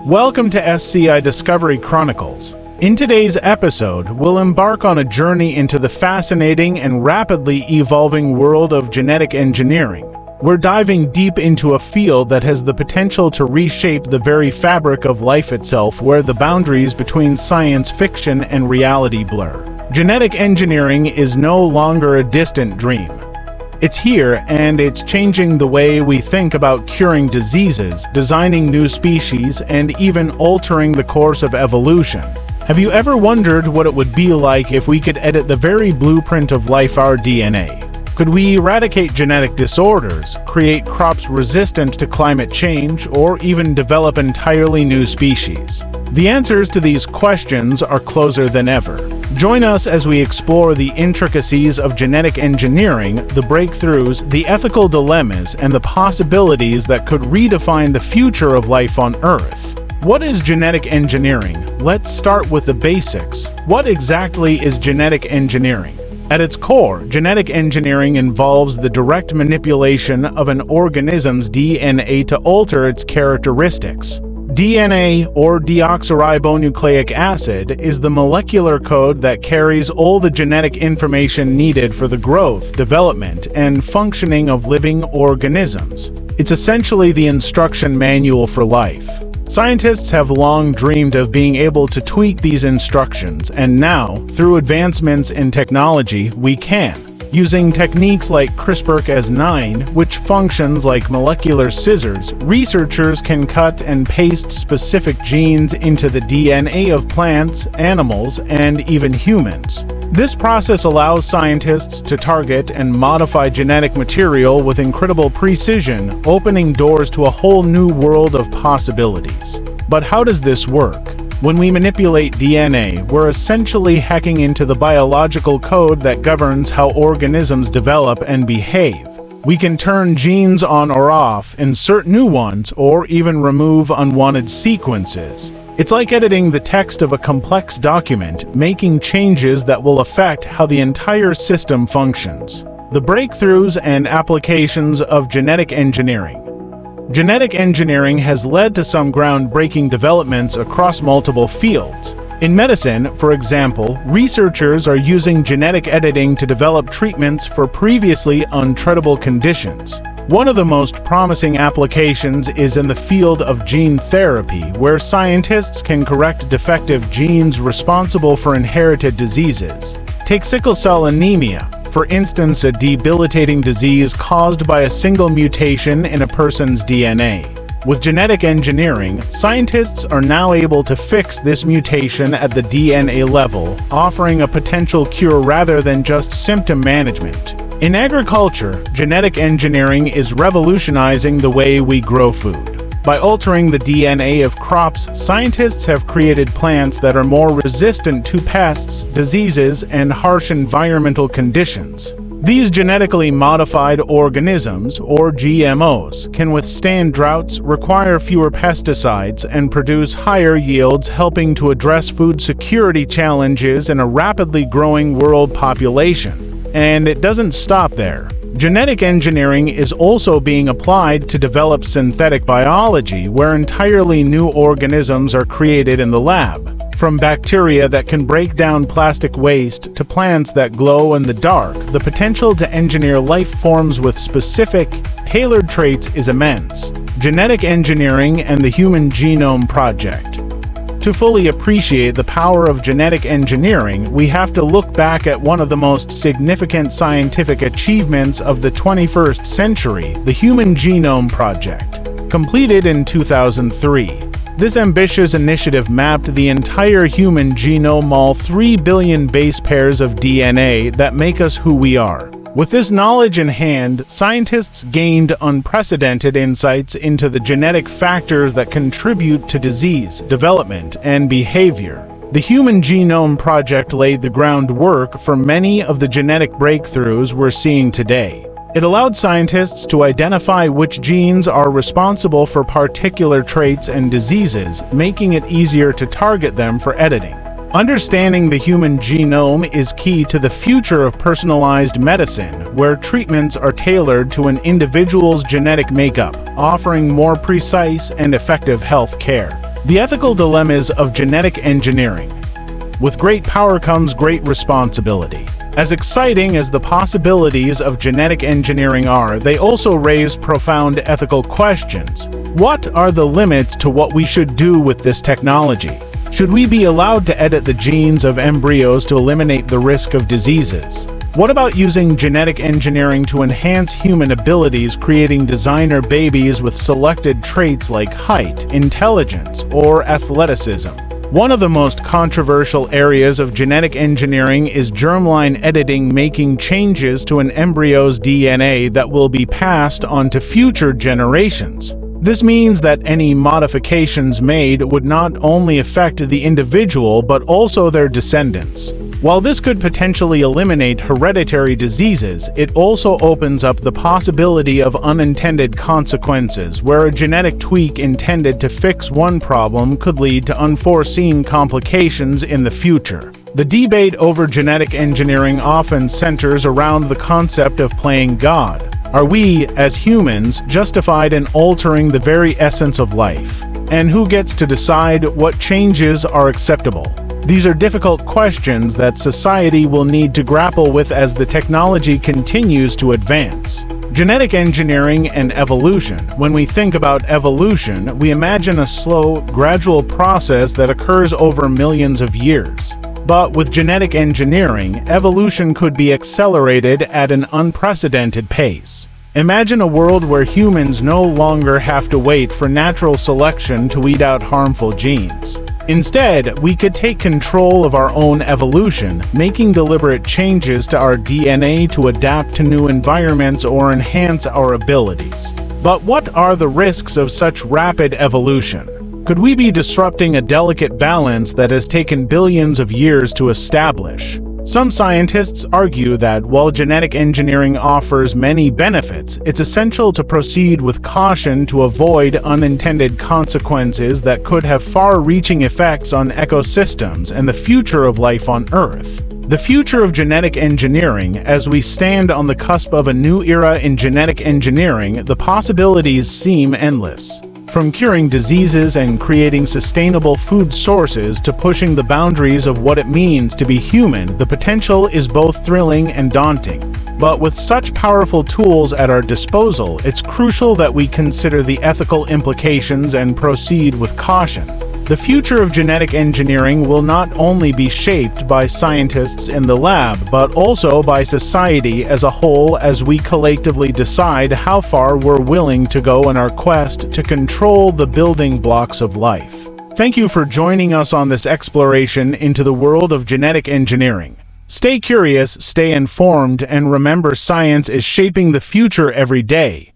Welcome to Sci Discovery Chronicles. In today's episode, we'll embark on a journey into the fascinating and rapidly evolving world of genetic engineering. We're diving deep into a field that has the potential to reshape the very fabric of life itself, where the boundaries between science fiction and reality blur. Genetic engineering is no longer a distant dream. It's here, and it's changing the way we think about curing diseases, designing new species, and even altering the course of evolution. Have you ever wondered what it would be like if we could edit the very blueprint of life, our DNA? Could we eradicate genetic disorders, create crops resistant to climate change, or even develop entirely new species? The answers to these questions are closer than ever. Join us as we explore the intricacies of genetic engineering, the breakthroughs, the ethical dilemmas, and the possibilities that could redefine the future of life on Earth. What is genetic engineering? Let's start with the basics. What exactly is genetic engineering? At its core, genetic engineering involves the direct manipulation of an organism's DNA to alter its characteristics. DNA, or deoxyribonucleic acid, is the molecular code that carries all the genetic information needed for the growth, development, and functioning of living organisms. It's essentially the instruction manual for life. Scientists have long dreamed of being able to tweak these instructions, and now, through advancements in technology, we can. Using techniques like CRISPR-Cas9, which functions like molecular scissors, researchers can cut and paste specific genes into the DNA of plants, animals, and even humans. This process allows scientists to target and modify genetic material with incredible precision, opening doors to a whole new world of possibilities. But how does this work? When we manipulate DNA, we're essentially hacking into the biological code that governs how organisms develop and behave. We can turn genes on or off, insert new ones, or even remove unwanted sequences. It's like editing the text of a complex document, making changes that will affect how the entire system functions. The breakthroughs and applications of genetic engineering. Genetic engineering has led to some groundbreaking developments across multiple fields. In medicine, for example, researchers are using genetic editing to develop treatments for previously untreatable conditions. One of the most promising applications is in the field of gene therapy, where scientists can correct defective genes responsible for inherited diseases. Take sickle cell anemia, for instance, a debilitating disease caused by a single mutation in a person's DNA. With genetic engineering, scientists are now able to fix this mutation at the DNA level, offering a potential cure rather than just symptom management. In agriculture, genetic engineering is revolutionizing the way we grow food. By altering the DNA of crops, scientists have created plants that are more resistant to pests, diseases, and harsh environmental conditions. These genetically modified organisms, or GMOs, can withstand droughts, require fewer pesticides, and produce higher yields, helping to address food security challenges in a rapidly growing world population. And it doesn't stop there. Genetic engineering is also being applied to develop synthetic biology, where entirely new organisms are created in the lab. From bacteria that can break down plastic waste to plants that glow in the dark, the potential to engineer life forms with specific, tailored traits is immense. Genetic engineering and the Human Genome Project. To fully appreciate the power of genetic engineering, we have to look back at one of the most significant scientific achievements of the 21st century, the Human Genome Project. Completed in 2003. This ambitious initiative mapped the entire human genome, all 3 billion base pairs of DNA that make us who we are. With this knowledge in hand, scientists gained unprecedented insights into the genetic factors that contribute to disease, development, and behavior. The Human Genome Project laid the groundwork for many of the genetic breakthroughs we're seeing today. It allowed scientists to identify which genes are responsible for particular traits and diseases, making it easier to target them for editing. Understanding the human genome is key to the future of personalized medicine, where treatments are tailored to an individual's genetic makeup, offering more precise and effective health care. The ethical dilemmas of genetic engineering. With great power comes great responsibility. As exciting as the possibilities of genetic engineering are, they also raise profound ethical questions. What are the limits to what we should do with this technology? Should we be allowed to edit the genes of embryos to eliminate the risk of diseases? What about using genetic engineering to enhance human abilities, creating designer babies with selected traits like height, intelligence, or athleticism? One of the most controversial areas of genetic engineering is germline editing, making changes to an embryo's DNA that will be passed on to future generations. This means that any modifications made would not only affect the individual but also their descendants. While this could potentially eliminate hereditary diseases, it also opens up the possibility of unintended consequences, where a genetic tweak intended to fix one problem could lead to unforeseen complications in the future. The debate over genetic engineering often centers around the concept of playing God. Are we, as humans, justified in altering the very essence of life? And who gets to decide what changes are acceptable? These are difficult questions that society will need to grapple with as the technology continues to advance. Genetic engineering and evolution. When we think about evolution, we imagine a slow, gradual process that occurs over millions of years. But with genetic engineering, evolution could be accelerated at an unprecedented pace. Imagine a world where humans no longer have to wait for natural selection to weed out harmful genes. Instead, we could take control of our own evolution, making deliberate changes to our DNA to adapt to new environments or enhance our abilities. But what are the risks of such rapid evolution? Could we be disrupting a delicate balance that has taken billions of years to establish? Some scientists argue that while genetic engineering offers many benefits, it's essential to proceed with caution to avoid unintended consequences that could have far-reaching effects on ecosystems and the future of life on Earth. The future of genetic engineering. As we stand on the cusp of a new era in genetic engineering, the possibilities seem endless. From curing diseases and creating sustainable food sources to pushing the boundaries of what it means to be human, the potential is both thrilling and daunting. But with such powerful tools at our disposal, it's crucial that we consider the ethical implications and proceed with caution. The future of genetic engineering will not only be shaped by scientists in the lab, but also by society as a whole as we collectively decide how far we're willing to go in our quest to control the building blocks of life. Thank you for joining us on this exploration into the world of genetic engineering. Stay curious, stay informed, and remember, science is shaping the future every day.